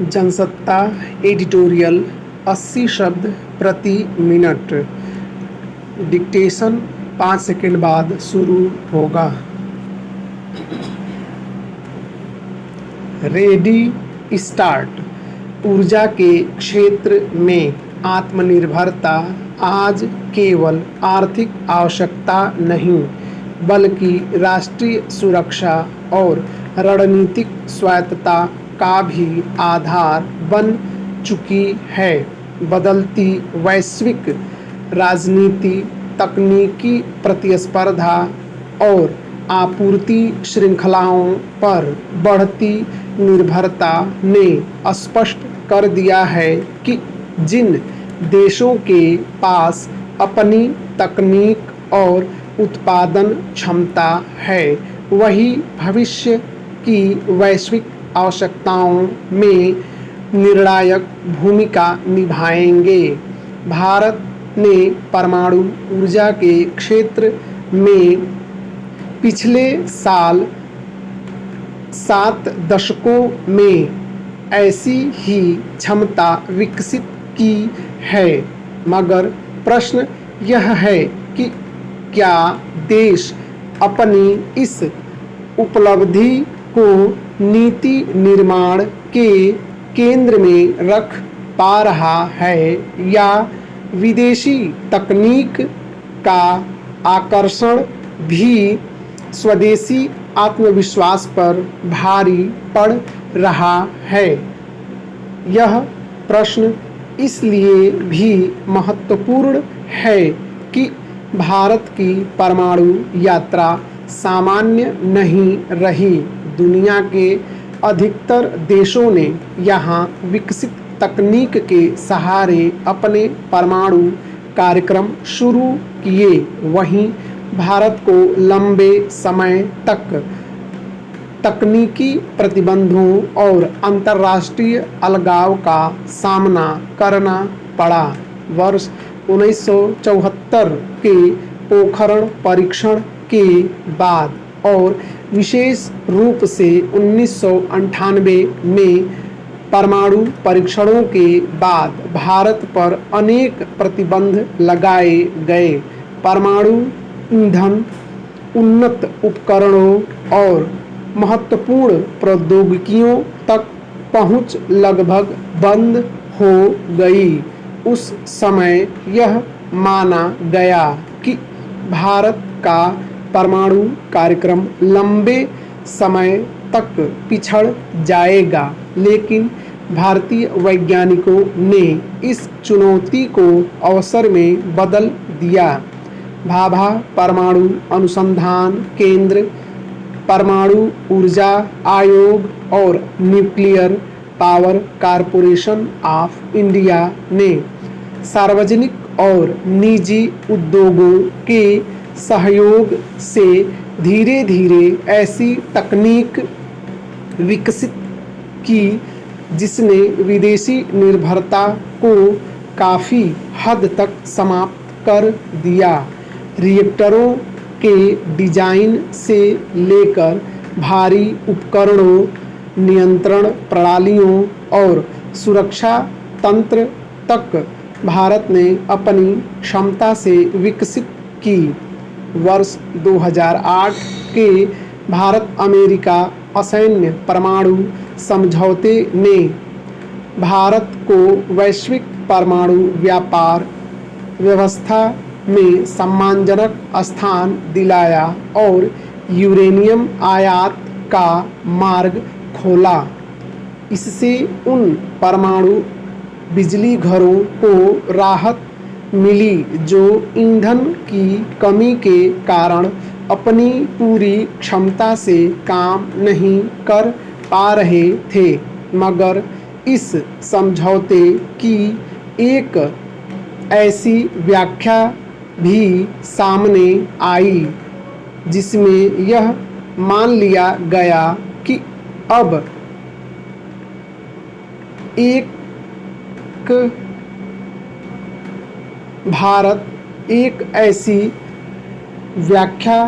Jansatta editorial 80 शब्द प्रति minute. Dictation 5 second बाद शुरू होगा। Ready start. ऊर्जा के क्षेत्र में आत्मनिर्भरता आज केवल आर्थिक आवश्यकता नहीं बल्कि राष्ट्रीय सुरक्षा और रणनीतिक स्वायत्तता का भी आधार बन चुकी है। बदलती वैश्विक राजनीति, तकनीकी प्रतिस्पर्धा और आपूर्ति श्रृंखलाओं पर बढ़ती निर्भरता ने स्पष्ट कर दिया है कि जिन देशों के पास अपनी तकनीक और उत्पादन क्षमता है वही भविष्य की वैश्विक आवश्यकताओं में निर्णायक भूमिका निभाएंगे। भारत ने परमाणु ऊर्जा के क्षेत्र में पिछले साल 7 दशकों में ऐसी ही क्षमता विकसित की है, मगर प्रश्न यह है कि क्या देश अपनी इस उपलब्धि को नीति निर्माण के केंद्र में रख पा रहा है या विदेशी तकनीक का आकर्षण भी स्वदेशी आत्मविश्वास पर भारी पड़ रहा है। यह प्रश्न इसलिए भी महत्वपूर्ण है कि भारत की परमाणु यात्रा सामान्य नहीं रही। दुनिया के अधिकतर देशों ने यहाँ विकसित तकनीक के सहारे अपने परमाणु कार्यक्रम शुरू किए, वहीं भारत को लंबे समय तक तकनीकी प्रतिबंधों और अंतर्राष्ट्रीय अलगाव का सामना करना पड़ा। वर्ष 1974 के पोखरण परीक्षण के बाद और विशेष रूप से 1998 में परमाणु परीक्षणों के बाद भारत पर अनेक प्रतिबंध लगाए गए। परमाणु ईंधन, उन्नत उपकरणों और महत्वपूर्ण प्रौद्योगिकियों तक पहुंच लगभग बंद हो गई। उस समय यह माना गया कि भारत का परमाणु कार्यक्रम लंबे समय तक पिछड़ जाएगा, लेकिन भारतीय वैज्ञानिकों ने इस चुनौती को अवसर में बदल दिया। भाभा परमाणु अनुसंधान केंद्र, परमाणु ऊर्जा आयोग और nuclear power corporation of India ने सार्वजनिक और निजी उद्योगों के सहयोग से धीरे धीरे ऐसी तकनीक विकसित की जिसने विदेशी निर्भरता को काफ़ी हद तक समाप्त कर दिया। रिएक्टरों के डिजाइन से लेकर भारी उपकरणों, नियंत्रण प्रणालियों और सुरक्षा तंत्र तक भारत ने अपनी क्षमता से विकसित की। वर्ष 2008 के भारत अमेरिका असैन्य परमाणु समझौते ने भारत को वैश्विक परमाणु व्यापार व्यवस्था में सम्मानजनक स्थान दिलाया और यूरेनियम आयात का मार्ग खोला। इससे उन परमाणु बिजली घरों को राहत मिली जो ईंधन की कमी के कारण अपनी पूरी क्षमता से काम नहीं कर पा रहे थे, मगर इस समझौते की एक ऐसी व्याख्या भी सामने आई जिसमें यह मान लिया गया कि अब एक भारत एक ऐसी व्याख्या